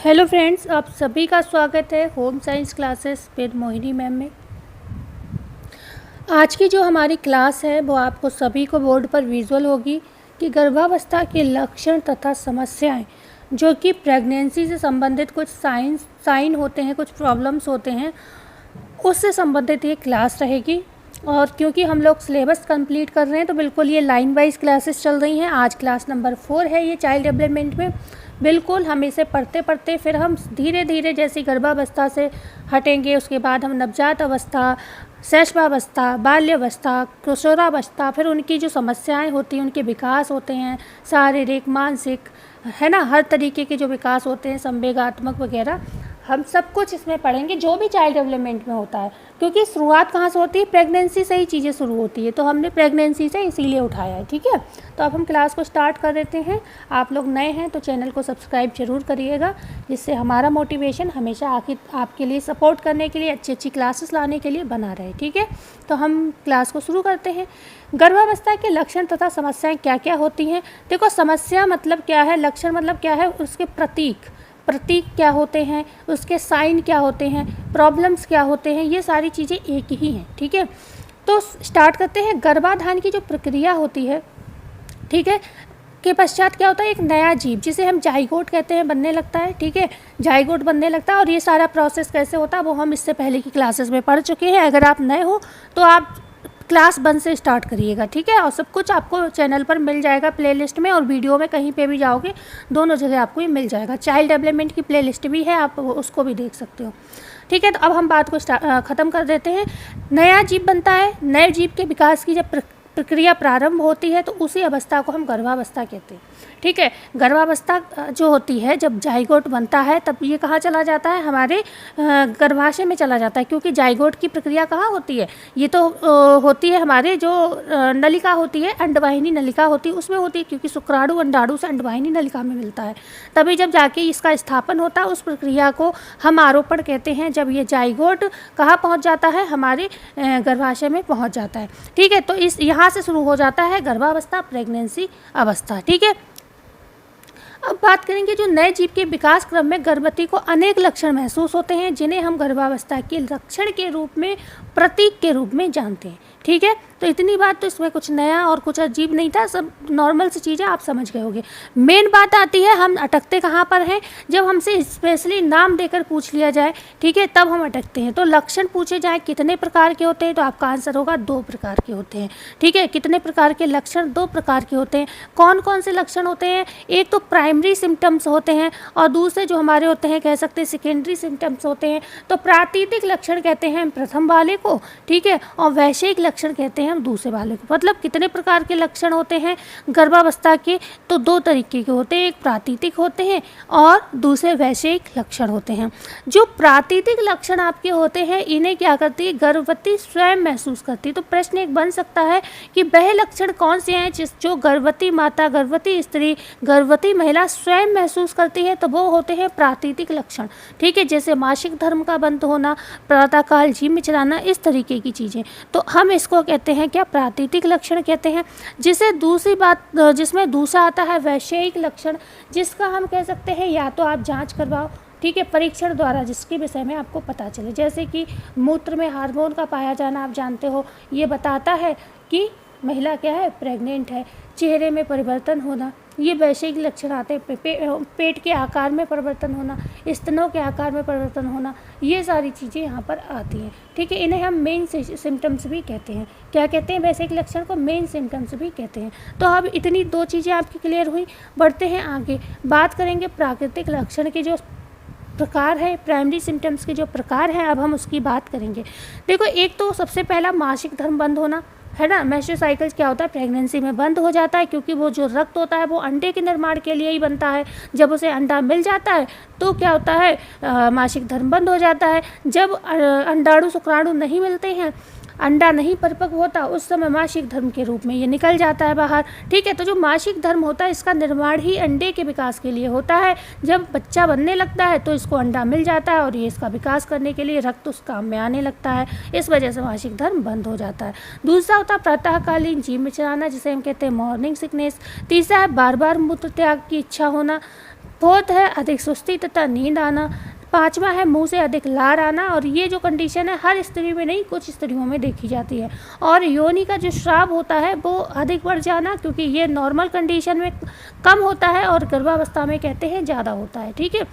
Hello friends, आप सभी का स्वागत है home science classes with Mohini ma'am में। आज की जो हमारी क्लास है वो आपको सभी को बोर्ड पर विजुअल होगी कि गर्भावस्था के लक्षण तथा समस्याएं जो कि प्रेगनेंसी से संबंधित कुछ साइन होते हैं, कुछ प्रॉब्लम्स होते हैं, उससे संबंधित ये क्लास रहेगी। और क्योंकि हम लोग सिलेबस कंप्लीट कर रहे हैं तो बिल्कुल ये लाइन वाइज क्लासेस चल रही हैं। आज क्लास नंबर 4 है ये चाइल्ड डेवलपमेंट में। बिल्कुल हम इसे पढ़ते पढ़ते फिर हम धीरे धीरे जैसे गर्भावस्था से हटेंगे, उसके बाद हम नवजात अवस्था, शैशवावस्था, बाल्यावस्था, किशोरावस्था, फिर उनकी जो समस्याएं होती हैं, उनके विकास होते हैं शारीरिक, मानसिक, है ना, हर तरीके के जो विकास होते हैं, संवेगात्मक वगैरह, हम सब कुछ इसमें पढ़ेंगे जो भी चाइल्ड डेवलपमेंट में होता है। क्योंकि शुरुआत कहाँ से होती है? प्रेगनेंसी से ही चीज़ें शुरू होती है, तो हमने प्रेगनेंसी से इसीलिए उठाया है। ठीक है, तो अब हम क्लास को स्टार्ट कर देते हैं। आप लोग नए हैं तो चैनल को सब्सक्राइब जरूर करिएगा, जिससे हमारा मोटिवेशन हमेशा आखिर आपके लिए सपोर्ट करने के लिए, अच्छी अच्छी क्लासेस लाने के लिए बना रहे। ठीक है, तो हम क्लास को शुरू करते हैं। गर्भावस्था के लक्षण तथा समस्याएं क्या क्या होती हैं? देखो, समस्या मतलब क्या है, लक्षण मतलब क्या है, उसके प्रतीक क्या होते हैं, उसके साइन क्या होते हैं, प्रॉब्लम्स क्या होते हैं, ये सारी चीज़ें एक ही हैं। ठीक है, तो स्टार्ट करते हैं। गर्भाधान की जो प्रक्रिया होती है, ठीक है, के पश्चात क्या होता है, एक नया जीव जिसे हम जाइगोट कहते हैं बनने लगता है। ठीक है, जाइगोट बनने लगता है। और ये सारा प्रोसेस कैसे होता है वो हम इससे पहले की क्लासेस में पढ़ चुके हैं। अगर आप नए हो तो आप क्लास 1 से स्टार्ट करिएगा। ठीक है, और सब कुछ आपको चैनल पर मिल जाएगा प्लेलिस्ट में, और वीडियो में कहीं पे भी जाओगे दोनों जगह आपको ये मिल जाएगा। चाइल्ड डेवलपमेंट की प्लेलिस्ट भी है, आप उसको भी देख सकते हो। ठीक है, तो अब हम बात को ख़त्म कर देते हैं। नया जीव बनता है, नए जीव के विकास की जब प्रक्रिया प्रारंभ होती है तो उसी अवस्था को हम गर्भावस्था कहते हैं। ठीक है, गर्भावस्था जो होती है, जब जाइगोट बनता है तब ये कहाँ चला जाता है, हमारे गर्भाशय में चला जाता है। क्योंकि जाइगोट की प्रक्रिया कहाँ होती है, ये तो होती है हमारे जो नलिका होती है, अंडवाहिनी नलिका होती है, उसमें होती है। क्योंकि शुक्राणु अंडाणु से अंडवाहिनी नलिका में मिलता है, तभी जब जाके इसका स्थापन होता है, उस प्रक्रिया को हम आरोपण कहते हैं। जब ये जाइगोट कहाँ पहुँच जाता है, हमारे गर्भाशय में पहुँच जाता है। ठीक है, तो इस यहाँ से शुरू हो जाता है गर्भावस्था, प्रेगनेंसी अवस्था। ठीक है, अब बात करेंगे जो नए जीव के विकास क्रम में गर्भवती को अनेक लक्षण महसूस होते हैं, जिन्हें हम गर्भावस्था के लक्षण के रूप में, प्रतीक के रूप में जानते हैं। ठीक है, तो इतनी बात, तो इसमें कुछ नया और कुछ अजीब नहीं था, सब नॉर्मल सी चीज़ें आप समझ गए होंगे। मेन बात आती है, हम अटकते कहाँ पर हैं, जब हमसे स्पेशली नाम देकर पूछ लिया जाए। ठीक है, तब हम अटकते हैं। तो लक्षण पूछे जाए कितने प्रकार के होते हैं, तो आपका आंसर होगा 2 प्रकार के होते हैं। ठीक है, कितने प्रकार के लक्षण? 2 प्रकार के होते हैं। कौन कौन से लक्षण होते हैं? एक तो प्राइमरी सिम्टम्स होते हैं, और दूसरे जो हमारे होते हैं, कह सकते हैं सेकेंडरी सिम्टम्स होते हैं। तो प्रातीतिक लक्षण कहते हैं हम प्रथम वाले को, ठीक है, और वैश्विक लक्षण कहते हैं हम दूसरे वाले को। मतलब कितने प्रकार के लक्षण होते हैं गर्भावस्था के? तो 2 तरीके के होते हैं, एक प्रातीतिक होते हैं और दूसरे वैश्विक लक्षण होते हैं। जो प्रातीतिक लक्षण आपके होते हैं, इन्हें क्या करती है, गर्भवती स्वयं महसूस करती है। तो प्रश्न एक बन सकता है कि वह लक्षण कौन से हैं जो गर्भवती माता, गर्भवती स्त्री, गर्भवती महिला स्वयं महसूस करती है? तो वो होते हैं प्रातीतिक लक्षण। ठीक है, जैसे मासिक धर्म का बंद होना, प्रातःकाल जी में चलाना, इस तरीके की चीज़ें। तो हम इसको कहते हैं क्या, प्रातीतिक लक्षण कहते हैं। जिसे दूसरी बात, जिसमें दूसरा आता है वैश्विक लक्षण, जिसका हम कह सकते हैं या तो आप जांच करवाओ, ठीक है, परीक्षण द्वारा, जिसके विषय में आपको पता चले। जैसे कि मूत्र में हार्मोन का पाया जाना, आप जानते हो, ये बताता है कि महिला क्या है, प्रेग्नेंट है। चेहरे में परिवर्तन होना, ये वैश्विक लक्षण आते हैं। पेट के आकार में परिवर्तन होना, स्तनों के आकार में परिवर्तन होना, ये सारी चीज़ें यहाँ पर आती हैं। ठीक है, इन्हें हम मेन सिम्टम्स भी कहते हैं। क्या कहते हैं? वैश्विक लक्षण को मेन सिम्टम्स भी कहते हैं। तो अब इतनी 2 चीज़ें आपकी क्लियर हुई। बढ़ते हैं आगे, बात करेंगे प्राकृतिक लक्षण के जो प्रकार है, प्राइमरी सिम्टम्स के जो प्रकार हैं, अब हम उसकी बात करेंगे। देखो, एक तो सबसे पहला मासिक धर्म बंद होना, है ना। मेंस्ट्रुअल साइकिल क्या होता है, प्रेगनेंसी में बंद हो जाता है, क्योंकि वो जो रक्त होता है वो अंडे के निर्माण के लिए ही बनता है। जब उसे अंडा मिल जाता है तो क्या होता है, मासिक धर्म बंद हो जाता है। जब अंडाणु शुक्राणु नहीं मिलते हैं, अंडा नहीं परिपक्व होता, उस समय मासिक धर्म के रूप में ये निकल जाता है बाहर। ठीक है, तो जो मासिक धर्म होता है, इसका निर्माण ही अंडे के विकास के लिए होता है। जब बच्चा बनने लगता है तो इसको अंडा मिल जाता है, और ये इसका विकास करने के लिए रक्त उस काम में आने लगता है। इस वजह से मासिक धर्म बंद हो जाता है। दूसरा होता है प्रातःकालीन जी में चलाना, जिसे हम कहते हैं मॉर्निंग सिकनेस। तीसरा है बार बार मूत्र त्याग की इच्छा होना। फोर्थ है अधिक सुस्ती तथा नींद आना। पांचवा है मुंह से अधिक लार आना, और ये जो कंडीशन है हर स्त्री में नहीं, कुछ स्त्रियों में देखी जाती है। और योनि का जो स्राव होता है वो अधिक बढ़ जाना, क्योंकि ये नॉर्मल कंडीशन में कम होता है और गर्भावस्था में कहते हैं ज़्यादा होता है। ठीक है,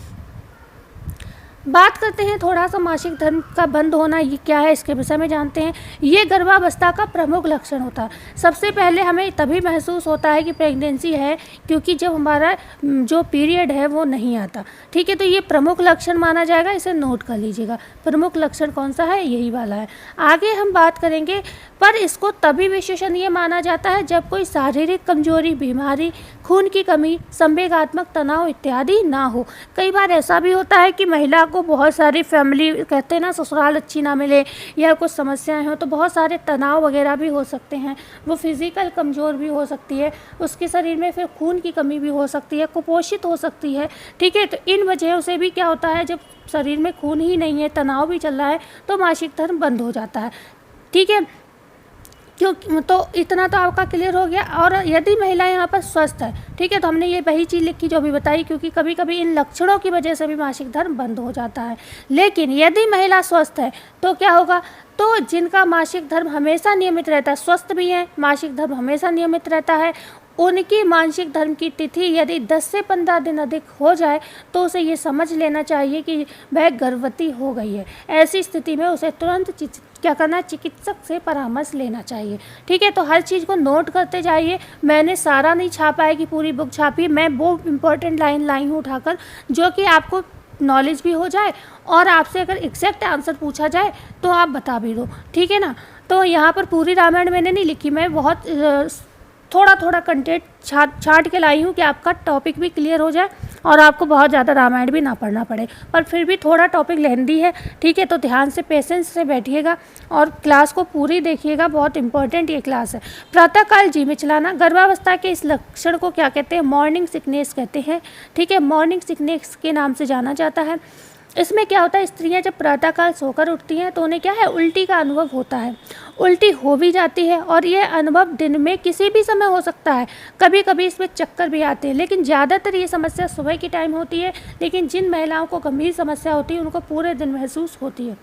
बात करते हैं थोड़ा सा मासिक धर्म का बंद होना ये क्या है, इसके विषय में जानते हैं। ये गर्भावस्था का प्रमुख लक्षण होता है। सबसे पहले हमें तभी महसूस होता है कि प्रेगनेंसी है क्योंकि जब हमारा जो पीरियड है वो नहीं आता। ठीक है, तो ये प्रमुख लक्षण माना जाएगा, इसे नोट कर लीजिएगा। प्रमुख लक्षण कौन सा है, यही वाला है। आगे हम बात करेंगे, पर इसको तभी विशेषणीय माना जाता है जब कोई शारीरिक कमजोरी, बीमारी, खून की कमी, संवेगात्मक तनाव इत्यादि ना हो। कई बार ऐसा भी होता है कि महिला को बहुत सारी फैमिली कहते हैं ना, ससुराल अच्छी ना मिले या कुछ समस्याएं हो, तो बहुत सारे तनाव वगैरह भी हो सकते हैं। वो फिजिकल कमज़ोर भी हो सकती है, उसके शरीर में फिर खून की कमी भी हो सकती है, कुपोषित हो सकती है। ठीक है, तो इन वजहों से भी क्या होता है, जब शरीर में खून ही नहीं है, तनाव भी चल रहा है, तो मासिक धर्म बंद हो जाता है। ठीक है, क्योंकि तो इतना तो आपका क्लियर हो गया। और यदि महिला यहाँ पर स्वस्थ है, ठीक है, तो हमने ये वही चीज़ लिखी जो अभी बताई, क्योंकि कभी कभी इन लक्षणों की वजह से भी मासिक धर्म बंद हो जाता है। लेकिन यदि महिला स्वस्थ है तो क्या होगा, तो जिनका मासिक धर्म हमेशा नियमित रहता है, स्वस्थ भी है, मासिक धर्म हमेशा नियमित रहता है, उनकी मासिक धर्म की तिथि यदि 10 से 15 दिन अधिक हो जाए तो उसे ये समझ लेना चाहिए कि वह गर्भवती हो गई है। ऐसी स्थिति में उसे तुरंत क्या करना है, चिकित्सक से परामर्श लेना चाहिए। ठीक है, तो हर चीज़ को नोट करते जाइए। मैंने सारा नहीं छापा है कि पूरी बुक छापी, मैं वो इम्पोर्टेंट लाइन लाई हूँ उठाकर जो कि आपको नॉलेज भी हो जाए और आपसे अगर एग्जैक्ट आंसर पूछा जाए तो आप बता भी दो। ठीक है ना, तो यहाँ पर पूरी रामायण मैंने नहीं लिखी, मैं बहुत थोड़ा थोड़ा कंटेंट छाट के लाई हूँ कि आपका टॉपिक भी क्लियर हो जाए और आपको बहुत ज़्यादा रामायण भी ना पढ़ना पड़े, पर फिर भी थोड़ा टॉपिक लेंदी है। ठीक है, तो ध्यान से पेशेंस से बैठिएगा और क्लास को पूरी देखिएगा, बहुत इंपॉर्टेंट ये क्लास है। प्रातःकाल जी में चलाना, गर्भावस्था के इस लक्षण को क्या कहते हैं, मॉर्निंग सिकनेस कहते हैं। ठीक है, मॉर्निंग सिकनेस के नाम से जाना जाता है। इसमें क्या होता है, स्त्रियां जब प्रातःकाल सोकर उठती हैं तो उन्हें क्या है, उल्टी का अनुभव होता है, उल्टी हो भी जाती है और यह अनुभव दिन में किसी भी समय हो सकता है। कभी कभी इसमें चक्कर भी आते हैं, लेकिन ज़्यादातर ये समस्या सुबह की टाइम होती है। लेकिन जिन महिलाओं को गंभीर समस्या होती है उनको पूरे दिन महसूस होती है।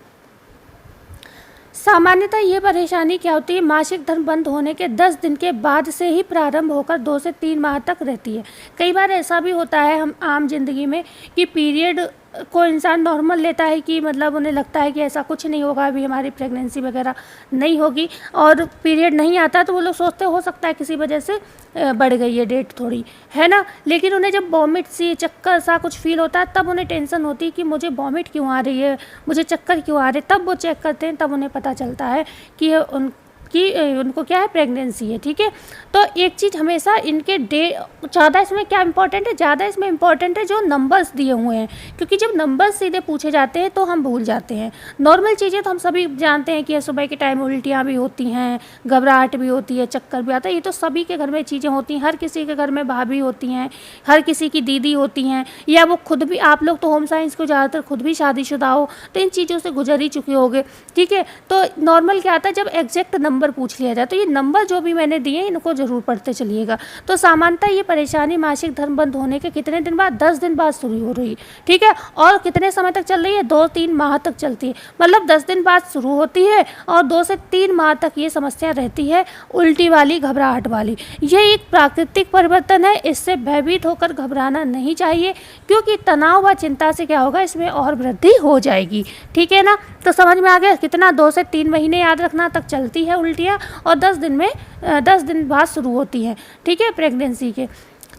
सामान्यतः ये परेशानी क्या होती है, मासिक धर्म बंद होने के 10 दिन के बाद से ही प्रारंभ होकर 2 से 3 माह तक रहती है। कई बार ऐसा भी होता है हम आम जिंदगी में कि पीरियड को इंसान नॉर्मल लेता है, कि मतलब उन्हें लगता है कि ऐसा कुछ नहीं होगा, अभी हमारी प्रेगनेंसी वगैरह नहीं होगी, और पीरियड नहीं आता तो वो लोग सोचते हो सकता है किसी वजह से बढ़ गई है डेट थोड़ी, है ना। लेकिन उन्हें जब वॉमिट सी, चक्कर सा कुछ फील होता है तब उन्हें टेंशन होती है कि मुझे वॉमिट क्यों आ रही है, मुझे चक्कर क्यों आ रहे, तब वो चेक करते हैं, तब उन्हें पता चलता है कि उनको क्या है, प्रेगनेंसी है। ठीक है, तो एक चीज़ हमेशा इनके ज़्यादा इसमें क्या इंपॉर्टेंट है, ज़्यादा इसमें इंपॉर्टेंट है जो नंबर्स दिए हुए हैं, क्योंकि जब नंबर्स सीधे पूछे जाते हैं तो हम भूल जाते हैं। नॉर्मल चीज़ें तो हम सभी जानते हैं कि सुबह के टाइम उल्टियाँ भी होती हैं, घबराहट भी होती है, चक्कर भी आता है, ये तो सभी के घर में चीज़ें होती हैं, हर किसी के घर में भाभी होती हैं, हर किसी की दीदी होती हैं, या वो खुद भी, आप लोग तो होम साइंस को ज़्यादातर खुद भी शादीशुदा हो तो इन चीज़ों से गुजर ही चुके होंगे। ठीक है, तो नॉर्मल क्या आता है, जब एग्जैक्ट नंबर पूछ लिया जाए तो ये नंबर जो भी मैंने दिए इनको जरूर पढ़ते चलिएगा। तो सामान्यतः ये परेशानी मासिक धर्म बंद होने के कितने दिन बाद, 10 दिन बाद शुरू हो रही है। ठीक है, और कितने समय तक चल रही है, 2-3 माह तक चलती है, मतलब 10 दिन बाद शुरू होती है और 2 से 3 माह तक ये समस्या रहती है, उल्टी वाली, घबराहट वाली। ये एक प्राकृतिक परिवर्तन है, इससे भयभीत होकर घबराना नहीं चाहिए, क्योंकि तनाव व चिंता से क्या होगा, इसमें और वृद्धि हो जाएगी। ठीक है ना, तो समझ में आ गया कितना, 2 से 3 महीने याद रखना तक चलती है उल्टियाँ और 10 दिन बाद शुरू होती है। ठीक है, प्रेगनेंसी के।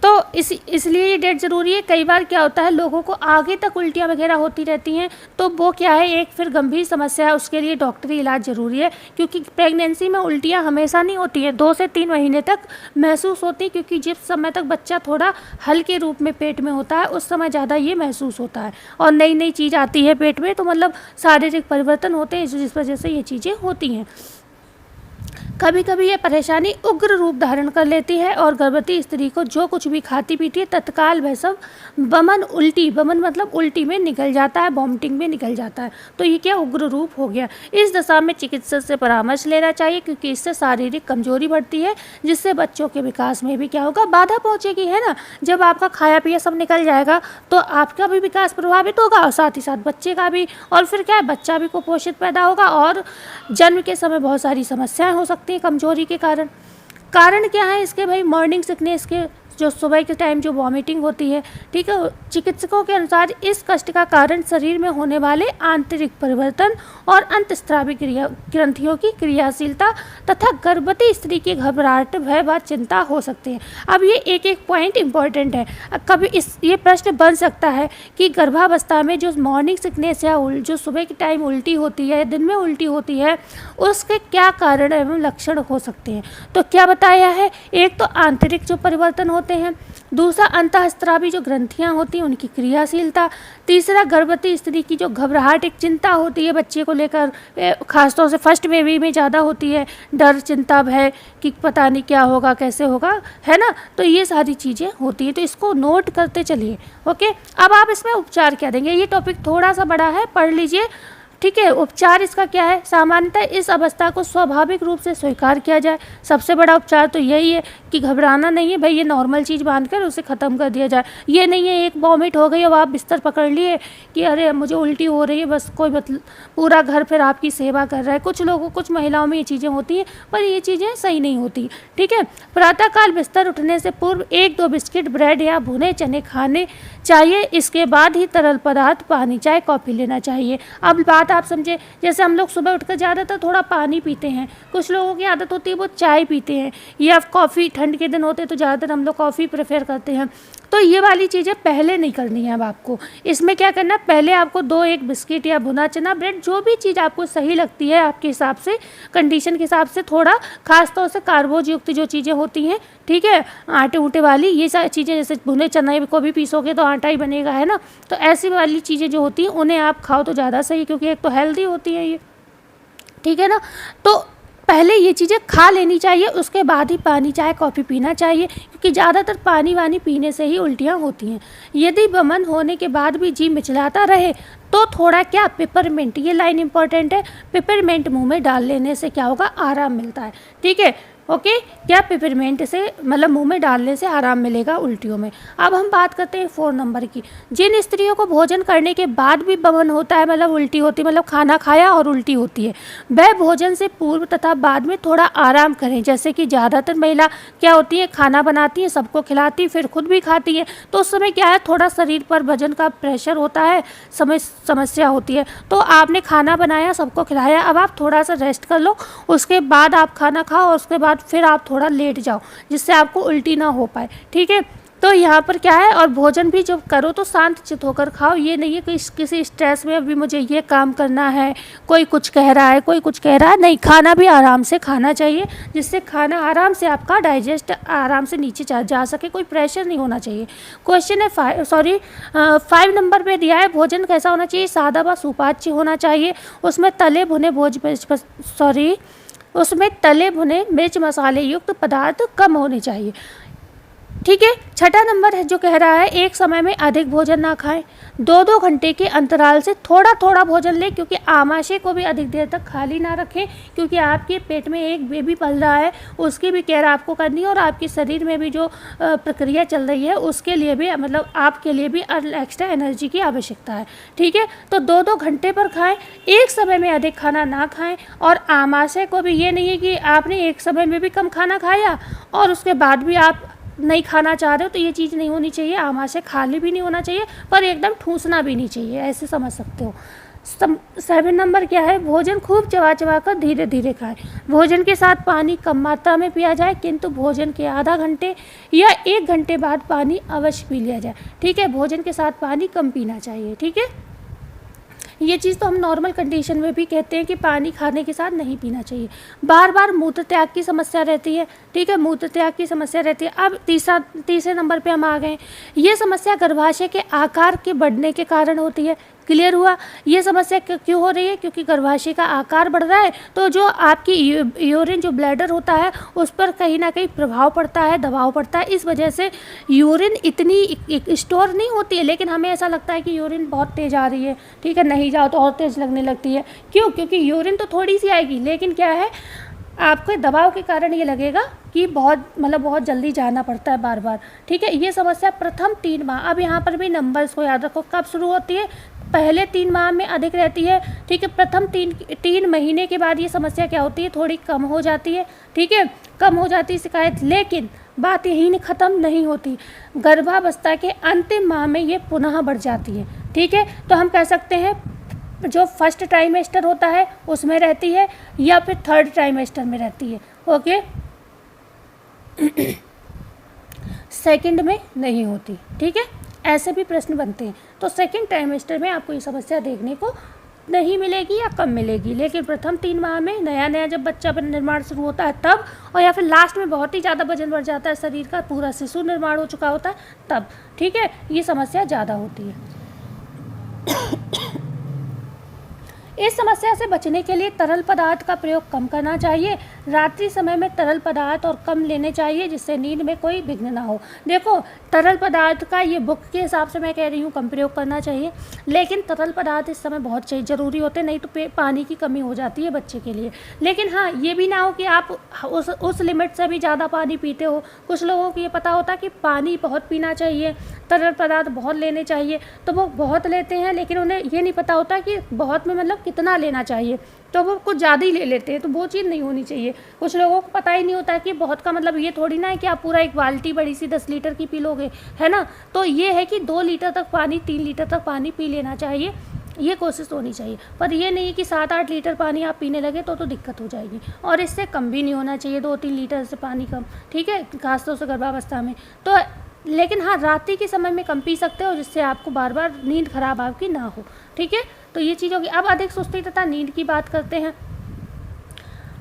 तो इसलिए ये डेट ज़रूरी है। कई बार क्या होता है, लोगों को आगे तक उल्टियाँ वगैरह होती रहती हैं, तो वो क्या है, एक फिर गंभीर समस्या है, उसके लिए डॉक्टरी इलाज ज़रूरी है, क्योंकि प्रेगनेंसी में उल्टियाँ हमेशा नहीं होती हैं, 2 से 3 महीने तक महसूस होती है, क्योंकि जिस समय तक बच्चा थोड़ा हल्के रूप में पेट में होता है उस समय ज़्यादा ये महसूस होता है, और नई नई चीज़ आती है पेट में, तो मतलब शारीरिक परिवर्तन होते हैं जिस वजह से ये चीज़ें होती हैं। कभी कभी ये परेशानी उग्र रूप धारण कर लेती है और गर्भवती स्त्री को जो कुछ भी खाती पीती है तत्काल वह सब बमन मतलब उल्टी में निकल जाता है, वॉमिटिंग में निकल जाता है। तो ये क्या उग्र रूप हो गया। इस दशा में चिकित्सक से परामर्श लेना चाहिए, क्योंकि इससे शारीरिक कमजोरी बढ़ती है, जिससे बच्चों के विकास में भी क्या होगा, बाधा पहुंचेगी, है ना। जब आपका खाया पिया सब निकल जाएगा तो आपका भी विकास प्रभावित होगा और साथ ही साथ बच्चे का भी, और फिर क्या है, बच्चा भी कुपोषित पैदा होगा और जन्म के समय बहुत सारी समस्याएं हो सकती हैं कमजोरी के कारण। कारण क्या है इसके भाई, मॉर्निंग सिकनेस के, जो सुबह के टाइम जो वॉमिटिंग होती है, ठीक है। चिकित्सकों के अनुसार इस कष्ट का कारण शरीर में होने वाले आंतरिक परिवर्तन और अंतःस्रावी ग्रंथियों की क्रियाशीलता तथा गर्भवती स्त्री की घबराहट, भय व चिंता हो सकते हैं। अब ये एक एक पॉइंट इंपॉर्टेंट है। कभी ये प्रश्न बन सकता है कि गर्भावस्था में जो मॉर्निंग सिकनेस या जो सुबह के टाइम उल्टी होती है, दिन में उल्टी होती है, उसके क्या कारण एवं लक्षण हो सकते हैं। तो क्या बताया है, एक तो आंतरिक जो परिवर्तन होते हैं, दूसरा अंतःस्रावी जो ग्रंथियां होती हैं उनकी क्रियाशीलता, तीसरा गर्भवती स्त्री की जो घबराहट, एक चिंता होती है बच्चे को लेकर, खासतौर से फर्स्ट बेबी में ज़्यादा होती है, डर चिंता भय कि पता नहीं क्या होगा कैसे होगा, है ना। तो ये सारी चीज़ें होती हैं, तो इसको नोट करते चलिए। ओके, अब आप इसमें उपचार क्या देंगे, ये टॉपिक थोड़ा सा बड़ा है, पढ़ लीजिए, ठीक है। उपचार इसका क्या है, सामान्यतः इस अवस्था को स्वाभाविक रूप से स्वीकार किया जाए। सबसे बड़ा उपचार तो यही है कि घबराना नहीं है भाई, ये नॉर्मल चीज़ मानकर उसे ख़त्म कर दिया जाए। ये नहीं है एक वॉमिट हो गई अब आप बिस्तर पकड़ लिए कि अरे मुझे उल्टी हो रही है, बस कोई मतलब पूरा घर फिर आपकी सेवा कर रहा है। कुछ लोगों, कुछ महिलाओं में ये चीज़ें होती हैं, पर ये चीज़ें सही नहीं होती, ठीक है। प्रातःकाल बिस्तर उठने से पूर्व 1-2 बिस्किट, ब्रेड या भुने चने खाने चाहिए। इसके बाद ही तरल पदार्थ, पानी, चाय, कॉफ़ी लेना चाहिए। अब बात आप समझे, जैसे हम लोग सुबह उठकर ज़्यादातर थोड़ा पानी पीते हैं, कुछ लोगों की आदत होती है वो चाय पीते हैं या कॉफ़ी, ठंड के दिन होते हैं तो ज़्यादातर हम लोग कॉफ़ी प्रेफर करते हैं। तो ये वाली चीज़ें पहले नहीं करनी है। अब आपको इसमें क्या करना है, पहले आपको 2-1 बिस्किट या भुना चना, ब्रेड, जो भी चीज़ आपको सही लगती है आपके हिसाब से, कंडीशन के हिसाब से, थोड़ा खासतौर से कार्बोज युक्त जो चीज़ें होती हैं, ठीक है, आटे ऊटे वाली, ये सारी चीज़ें, जैसे भुने चने को भी पीसोगे तो आटा ही बनेगा, है ना। तो ऐसी वाली चीज़ें जो होती हैं उन्हें आप खाओ तो ज़्यादा सही, क्योंकि एक तो हेल्दी होती है ये, ठीक है ना। तो पहले ये चीज़ें खा लेनी चाहिए, उसके बाद ही पानी, चाय, कॉफ़ी पीना चाहिए, क्योंकि ज़्यादातर पानी वानी पीने से ही उल्टियाँ होती हैं। यदि वमन होने के बाद भी जी मिचलाता रहे तो थोड़ा क्या, पेपरमिंट, ये लाइन इंपॉर्टेंट है, पेपरमिंट मुंह में डाल लेने से क्या होगा, आराम मिलता है, ठीक है। ओके, क्या पेपरमिंट से मतलब मुंह में डालने से आराम मिलेगा उल्टियों में। अब हम बात करते हैं 4 नंबर की। जिन स्त्रियों को भोजन करने के बाद भी वमन होता है, मतलब उल्टी होती है, मतलब खाना खाया और उल्टी होती है, वह भोजन से पूर्व तथा बाद में थोड़ा आराम करें। जैसे कि ज़्यादातर महिला क्या होती है, खाना बनाती है, सबको खिलाती है, फिर खुद भी खाती है, तो उस समय क्या है, थोड़ा शरीर पर वजन का प्रेशर होता है, समस्या होती है। तो आपने खाना बनाया, सबको खिलाया, अब आप थोड़ा सा रेस्ट कर लो, उसके बाद आप खाना खाओ और उसके बाद फिर आप थोड़ा लेट जाओ, जिससे आपको उल्टी ना हो पाए, ठीक है। तो यहाँ पर क्या है, और भोजन भी जब करो तो शांत चित्त होकर खाओ। ये नहीं है कि किसी स्ट्रेस में अभी मुझे ये काम करना है, कोई कुछ कह रहा है, कोई कुछ कह रहा है, नहीं, खाना भी आराम से खाना चाहिए, जिससे खाना आराम से आपका डाइजेस्ट आराम से नीचे जा सके, कोई प्रेशर नहीं होना चाहिए। क्वेश्चन है 5 नंबर पे दिया है, भोजन कैसा होना चाहिए, सादा व सुपाच्य होना चाहिए। उसमें तले भुने मिर्च मसाले युक्त पदार्थ कम होने चाहिए, ठीक है। 6 नंबर है जो कह रहा है, एक समय में अधिक भोजन ना खाएं, 2-2 घंटे के अंतराल से थोड़ा थोड़ा भोजन लें, क्योंकि आमाशय को भी अधिक देर तक खाली ना रखें, क्योंकि आपके पेट में एक बेबी पल रहा है, उसकी भी केयर आपको करनी है, और आपके शरीर में भी जो प्रक्रिया चल रही है उसके लिए भी, मतलब आपके लिए भी एक्स्ट्रा एनर्जी की आवश्यकता है, ठीक है। तो 2-2 घंटे पर खाएं, एक समय में अधिक खाना ना खाएं, और आमाशय को भी ये नहीं है कि आपने एक समय में भी कम खाना खाया और उसके बाद भी आप नहीं खाना चाह रहे हो, तो ये चीज़ नहीं होनी चाहिए। आमाशय खाली भी नहीं होना चाहिए, पर एकदम ठूसना भी नहीं चाहिए, ऐसे समझ सकते हो। 7 नंबर क्या है, भोजन खूब चबा चबा कर धीरे धीरे खाएं। भोजन के साथ पानी कम मात्रा में पिया जाए, किंतु भोजन के आधा घंटे या 1 घंटे बाद पानी अवश्य पी लिया जाए, ठीक है। भोजन के साथ पानी कम पीना चाहिए, ठीक है। ये चीज़ तो हम नॉर्मल कंडीशन में भी कहते हैं कि पानी खाने के साथ नहीं पीना चाहिए। बार बार मूत्र त्याग की समस्या रहती है, ठीक है, मूत्र त्याग की समस्या रहती है। अब तीसरे नंबर पे हम आ गए। ये समस्या गर्भाशय के आकार के बढ़ने के कारण होती है। क्लियर हुआ? ये समस्या क्यों हो रही है? क्योंकि गर्भाशय का आकार बढ़ रहा है, तो जो आपकी यूरिन जो ब्लैडर होता है उस पर कहीं ना कहीं प्रभाव पड़ता है, दबाव पड़ता है। इस वजह से यूरिन इतनी स्टोर नहीं होती है, लेकिन हमें ऐसा लगता है कि यूरिन बहुत तेज़ आ रही है, ठीक है, नहीं जाओ तो और तेज़ लगने लगती है। क्यों? क्योंकि यूरिन तो थोड़ी सी आएगी, लेकिन क्या है, आपके दबाव के कारण ये लगेगा कि बहुत जल्दी जाना पड़ता है बार बार, ठीक है। ये समस्या प्रथम 3 माह, अब यहाँ पर भी नंबर्स को याद रखो, कब शुरू होती है? पहले 3 माह में अधिक रहती है, ठीक है। प्रथम 3 महीने के बाद ये समस्या क्या होती है? थोड़ी कम हो जाती है, ठीक है, कम हो जाती है शिकायत। लेकिन बात यहीं ख़त्म नहीं होती, गर्भावस्था के अंतिम माह में ये पुनः बढ़ जाती है, ठीक है। तो हम कह सकते हैं जो फर्स्ट ट्राइमेस्टर होता है उसमें रहती है, या फिर थर्ड ट्राइमेस्टर में रहती है, ओके। सेकंड में नहीं होती, ठीक है। ऐसे भी प्रश्न बनते हैं। तो सेकंड ट्राइमेस्टर में आपको ये समस्या देखने को नहीं मिलेगी या कम मिलेगी, लेकिन प्रथम 3 माह में नया जब बच्चा निर्माण शुरू होता है तब, और या फिर लास्ट में बहुत ही ज़्यादा वजन बढ़ जाता है शरीर का, पूरा शिशु निर्माण हो चुका होता है तब, ठीक है, ये समस्या ज़्यादा होती है। इस समस्या से बचने के लिए तरल पदार्थ का प्रयोग कम करना चाहिए। रात्रि समय में तरल पदार्थ और कम लेने चाहिए, जिससे नींद में कोई विघ्न ना हो। देखो, तरल पदार्थ का ये बुक के हिसाब से मैं कह रही हूँ कम प्रयोग करना चाहिए, लेकिन तरल पदार्थ इस समय बहुत ज़रूरी होते हैं, नहीं तो पानी की कमी हो जाती है बच्चे के लिए। लेकिन हाँ, ये भी ना हो कि आप उस लिमिट से भी ज़्यादा पानी पीते हो। कुछ लोगों को ये पता होता है कि पानी बहुत पीना चाहिए, तरल पदार्थ बहुत लेने चाहिए, तो वो बहुत लेते हैं, लेकिन उन्हें ये नहीं पता होता कि बहुत में मतलब कितना लेना चाहिए, तो वो कुछ ज़्यादा ही ले लेते हैं। तो वो चीज़ नहीं होनी चाहिए। कुछ लोगों को पता ही नहीं होता है कि बहुत का मतलब ये थोड़ी ना है कि आप पूरा एक बाल्टी बड़ी सी 10 लीटर की पी लोगे, है ना। तो ये है कि 2 लीटर तक पानी, 3 लीटर तक पानी पी लेना चाहिए, ये कोशिश होनी चाहिए। पर ये नहीं कि 7-8 लीटर पानी आप पीने लगे तो दिक्कत हो जाएगी, और इससे कम भी नहीं होना चाहिए, 2-3 लीटर से पानी कम, ठीक है, खासतौर से गर्भावस्था में। तो लेकिन हाँ, रात्रि के समय में कम पी सकते हो, जिससे आपको बार बार नींद खराब आपकी ना हो, ठीक है। तो ये चीज़ होगी। अब अधिक सुस्ती तथा नींद की बात करते हैं।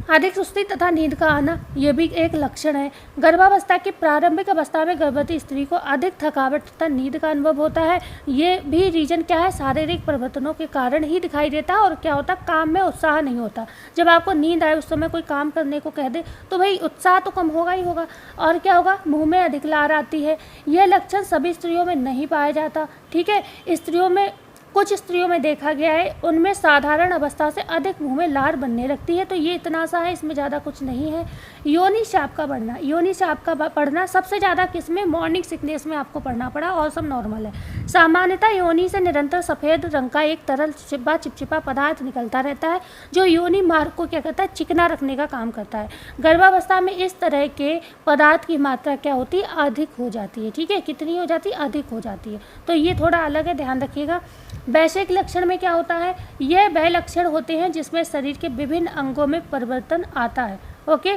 अधिक सुस्ती तथा नींद का आना ये भी एक लक्षण है। गर्भावस्था की प्रारंभिक अवस्था में गर्भवती स्त्री को अधिक थकावट तथा नींद का अनुभव होता है। ये भी रीजन क्या है? शारीरिक परिवर्तनों के कारण ही दिखाई देता है। और क्या होता है? काम में उत्साह नहीं होता। जब आपको नींद आए उस समय कोई काम करने को कह दे तो भाई उत्साह तो कम होगा ही होगा। और क्या होगा? मुँह में अधिक लार आती है। यह लक्षण सभी स्त्रियों में नहीं पाया जाता, ठीक है। स्त्रियों में, कुछ स्त्रियों में देखा गया है, उनमें साधारण अवस्था से अधिक मुंह में लार बनने लगती है। तो ये इतना सा है, इसमें ज़्यादा कुछ नहीं है। योनि शाप का बढ़ना, योनि शाप का बढ़ना सबसे ज़्यादा किसमें? मॉर्निंग सिकनेस में आपको पढ़ना पड़ा, और सब नॉर्मल है। सामान्यतः योनि से निरंतर सफ़ेद रंग का एक तरल चिपचिपा पदार्थ निकलता रहता है, जो योनि मार्ग को क्या करता है? चिकना रखने का काम करता है। गर्भावस्था में इस तरह के पदार्थ की मात्रा क्या होती है? अधिक हो जाती है, ठीक है। कितनी हो जाती है? अधिक हो जाती है। तो ये थोड़ा अलग है, ध्यान रखिएगा। वैश्विक लक्षण में क्या होता है? यह वह लक्षण होते हैं जिसमें शरीर के विभिन्न अंगों में परिवर्तन आता है, ओके।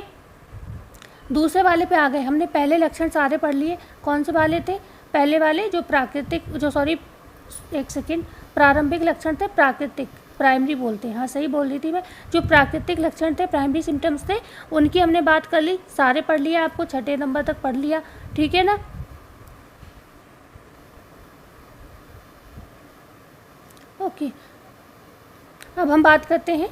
दूसरे वाले पे आ गए। हमने पहले लक्षण सारे पढ़ लिए। कौन से वाले थे? पहले वाले जो प्रारंभिक लक्षण थे, प्राकृतिक, प्राइमरी बोलते हैं, हाँ सही बोल रही थी मैं। जो प्राकृतिक लक्षण थे, प्राइमरी सिम्टम्स थे, उनकी हमने बात कर ली, सारे पढ़ लिया, आपको 6ठे नंबर तक पढ़ लिया, ठीक है ना। ओके, अब हम बात करते हैं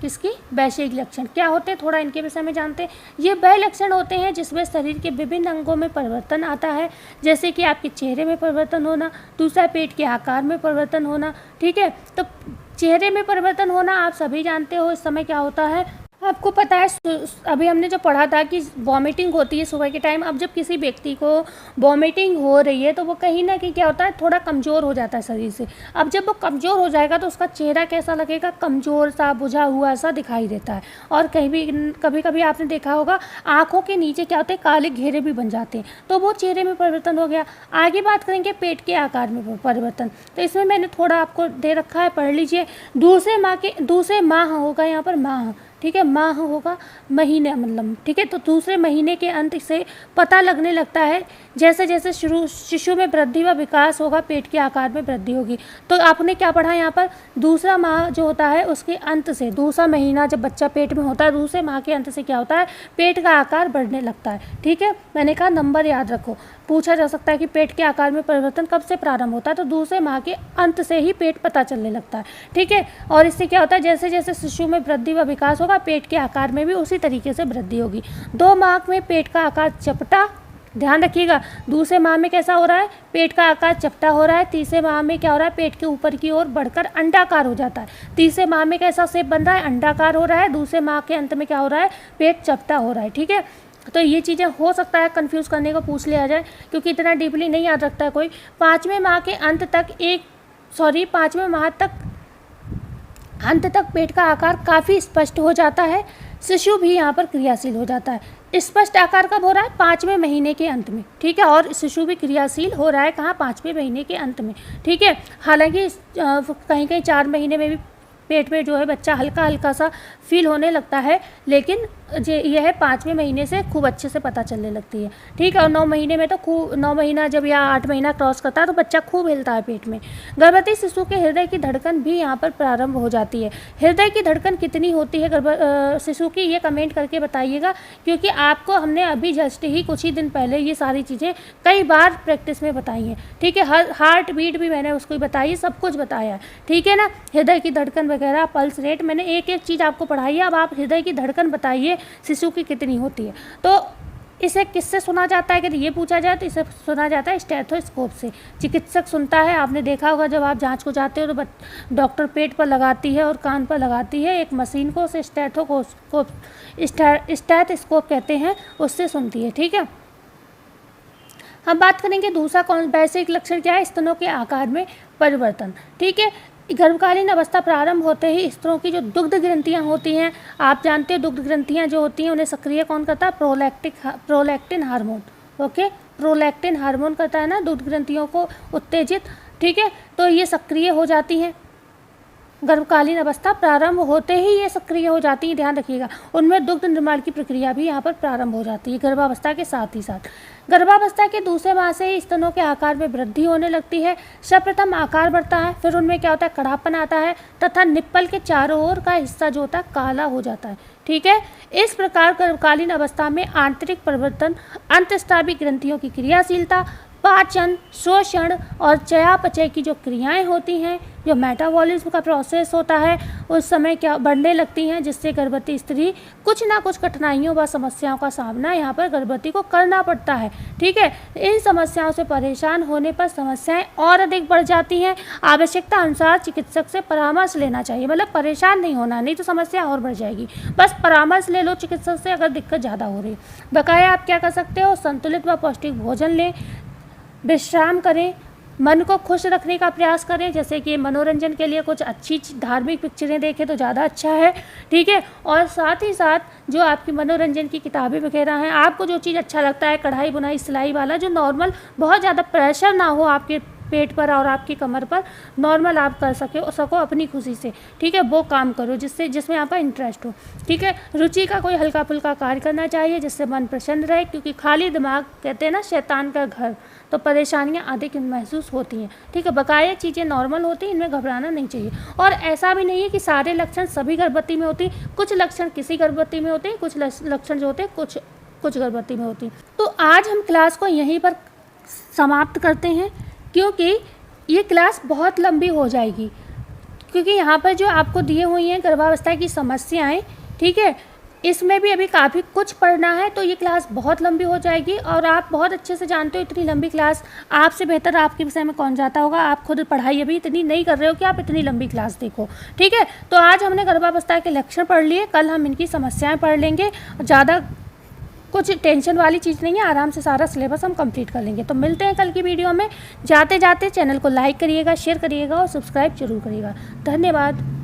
किसकी? वैश्विक लक्षण क्या होते हैं, थोड़ा इनके विषय में जानते हैं। ये वह लक्षण होते हैं जिसमें शरीर के विभिन्न अंगों में परिवर्तन आता है, जैसे कि आपके चेहरे में परिवर्तन होना, दूसरा पेट के आकार में परिवर्तन होना, ठीक है। तो चेहरे में परिवर्तन होना आप सभी जानते हो, इस समय क्या होता है आपको पता है। अभी हमने जो पढ़ा था कि वॉमिटिंग होती है सुबह के टाइम। अब जब किसी व्यक्ति को वॉमिटिंग हो रही है तो वो कहीं ना कहीं क्या होता है? थोड़ा कमज़ोर हो जाता है शरीर से। अब जब वो कमज़ोर हो जाएगा तो उसका चेहरा कैसा लगेगा? कमज़ोर सा, बुझा हुआ सा दिखाई देता है। और कभी कभी आपने देखा होगा आँखों के नीचे क्या होते हैं? काले घेरे भी बन जाते हैं। तो वो चेहरे में परिवर्तन हो गया। आगे बात करेंगे पेट के आकार में परिवर्तन। तो इसमें मैंने थोड़ा आपको दे रखा है, पढ़ लीजिए। दूसरे माह होगा यहाँ पर, माह, ठीक है। माह होगा महीने मतलब, ठीक है। तो दूसरे महीने के अंत से पता लगने लगता है जैसे जैसे शिशु में वृद्धि व विकास होगा, पेट के आकार में वृद्धि होगी। तो आपने क्या पढ़ा यहाँ पर? दूसरा माह जो होता है उसके अंत से, दूसरा महीना जब बच्चा पेट में होता है, दूसरे माह के अंत से क्या होता है? पेट का आकार बढ़ने लगता है, ठीक है। मैंने कहा नंबर याद रखो। पूछा जा सकता है कि पेट के आकार में परिवर्तन कब से प्रारंभ होता है, तो दूसरे माह के अंत से ही पेट पता चलने लगता है। ठीक है, और इससे क्या होता है, जैसे जैसे शिशु में वृद्धि व विकास होगा पेट के आकार में भी उसी तरीके से वृद्धि होगी। 2 माह में पेट का आकार चपटा, ध्यान रखिएगा, दूसरे माह में कैसा हो रहा है, पेट का आकार चपटा हो रहा है। तीसरे माह में क्या हो रहा है, पेट के ऊपर की ओर बढ़कर अंडाकार हो जाता है। तीसरे माह में कैसा शेप बन रहा है, अंडाकार हो रहा है। दूसरे माह के अंत में क्या हो रहा है, पेट चपटा हो रहा है। ठीक है, तो ये चीज़ें हो सकता है कंफ्यूज करने को पूछ लिया जाए, क्योंकि इतना डीपली नहीं याद रखता है कोई। 5वें माह के अंत तक पेट का आकार काफ़ी स्पष्ट हो जाता है। शिशु भी यहाँ पर क्रियाशील हो जाता है। स्पष्ट आकार कब हो रहा है, 5वें महीने के अंत में। ठीक है, और शिशु भी क्रियाशील हो रहा है कहाँ, 5वें महीने के अंत में। ठीक है, हालांकि कहीं कहीं 4 महीने में भी पेट में जो है बच्चा हल्का हल्का सा फील होने लगता है, लेकिन यह है 5वें महीने से खूब अच्छे से पता चलने लगती है। ठीक है, और 9 महीने में तो खूब 9 महीना जब या 8 महीना क्रॉस करता है तो बच्चा खूब हिलता है पेट में। गर्भवती शिशु के हृदय की धड़कन भी यहाँ पर प्रारंभ हो जाती है। हृदय की धड़कन कितनी होती है शिशु की, ये कमेंट करके बताइएगा, क्योंकि आपको हमने अभी जस्ट ही कुछ ही दिन पहले ये सारी चीज़ें कई बार प्रैक्टिस में बताई हैं। ठीक है, हार्ट बीट भी मैंने उसको बताई है, सब कुछ बताया है। ठीक है ना, हृदय की धड़कन वगैरह, पल्स रेट, मैंने एक एक चीज़ आपको पढ़ाई है। अब आप हृदय की धड़कन बताइए शिशु की कितनी होती है। तो इसे किससे सुना जाता है, अगर ये पूछा जाए तो इसे सुना जाता है स्टेथोस्कोप से। चिकित्सक सुनता है, आपने देखा होगा जब आप जांच को जाते हो तो डॉक्टर पेट पर लगाती है और कान पर लगाती है एक मशीन को, उसे स्टेथोस्कोप कहते हैं, उससे सुनती है। ठीक है, हम बात करेंगे दूसरा बेसिक लक्षण क्या है, स्तनों के आकार में परिवर्तन। ठीक है, गर्भकालीन अवस्था प्रारंभ होते ही स्तनों की जो दुग्ध ग्रंथियां होती हैं, आप जानते हो दुग्ध ग्रंथियां जो होती हैं उन्हें सक्रिय कौन करता है, prolactin hormone. Okay, prolactin hormone करता है ना दुग्ध ग्रंथियों को उत्तेजित। ठीक है, तो ये सक्रिय हो जाती हैं, गर्भकालीन अवस्था प्रारंभ होते ही ये सक्रिय हो जाती है, ध्यान रखिएगा। उनमें दुग्ध निर्माण की प्रक्रिया भी यहाँ पर प्रारंभ हो जाती है गर्भावस्था के साथ ही साथ। गर्भावस्था के दूसरे माह से ही स्तनों के आकार में वृद्धि होने लगती है। सर्वप्रथम आकार बढ़ता है, फिर उनमें क्या होता है, कड़ापन आता है तथा निप्पल के चारों ओर का हिस्सा जो होता है काला हो जाता है। ठीक है, इस प्रकार गर्भकालीन अवस्था में आंतरिक परिवर्तन, अंतःस्रावी ग्रंथियों की क्रियाशीलता, पाचन, शोषण और चयापचय की जो क्रियाएं होती हैं, जो मेटाबॉलिज्म का प्रोसेस होता है, उस समय क्या बढ़ने लगती हैं, जिससे गर्भवती स्त्री कुछ ना कुछ कठिनाइयों व समस्याओं का सामना यहाँ पर गर्भवती को करना पड़ता है। ठीक है, इन समस्याओं से परेशान होने पर समस्याएं और अधिक बढ़ जाती हैं। आवश्यकता अनुसार चिकित्सक से परामर्श लेना चाहिए, मतलब परेशान नहीं होना, नहीं तो समस्या और बढ़ जाएगी। बस परामर्श ले लो चिकित्सक से अगर दिक्कत ज़्यादा हो रही है। बकाया आप क्या कर सकते हो, संतुलित व पौष्टिक भोजन लें, विश्राम करें, मन को खुश रखने का प्रयास करें, जैसे कि मनोरंजन के लिए कुछ अच्छी धार्मिक पिक्चरें देखें तो ज़्यादा अच्छा है। ठीक है, और साथ ही साथ जो आपकी मनोरंजन की किताबें वगैरह हैं, आपको जो चीज़ अच्छा लगता है, कढ़ाई बुनाई सिलाई वाला, जो नॉर्मल बहुत ज़्यादा प्रेशर ना हो आपके पेट पर और आपकी कमर पर, नॉर्मल आप कर सको अपनी खुशी से। ठीक है, वो काम करो जिसमें आपका इंटरेस्ट हो। ठीक है, रुचि का कोई हल्का फुल्का कार्य करना चाहिए जिससे मन प्रसन्न रहे, क्योंकि खाली दिमाग कहते हैं ना शैतान का घर, तो परेशानियां अधिक महसूस होती हैं। ठीक है, बकाया चीज़ें नॉर्मल होती हैं, इनमें घबराना नहीं चाहिए। और ऐसा भी नहीं है कि सारे लक्षण सभी गर्भवती में होती हैं, कुछ लक्षण किसी गर्भवती में होते हैं, कुछ लक्षण जो होते हैं कुछ गर्भवती में होती हैं। तो आज हम क्लास को यहीं पर समाप्त करते हैं, क्योंकि ये क्लास बहुत लंबी हो जाएगी, क्योंकि यहाँ पर जो आपको दिए हुई हैं गर्भावस्था की समस्याएं, ठीक है, इसमें भी अभी काफ़ी कुछ पढ़ना है, तो ये क्लास बहुत लंबी हो जाएगी। और आप बहुत अच्छे से जानते हो इतनी लंबी क्लास आपसे बेहतर आपके विषय में कौन जाता होगा। आप खुद पढ़ाई अभी इतनी नहीं कर रहे हो कि आप इतनी लंबी क्लास देखो। ठीक है, तो आज हमने गर्भावस्था के लक्षण पढ़ लिए, कल हम इनकी समस्याएँ पढ़ लेंगे। ज़्यादा कुछ टेंशन वाली चीज़ नहीं है, आराम से सारा सिलेबस हम कंप्लीट कर लेंगे। तो मिलते हैं कल की वीडियो में। जाते जाते चैनल को लाइक करिएगा, शेयर करिएगा और सब्सक्राइब जरूर करिएगा। धन्यवाद।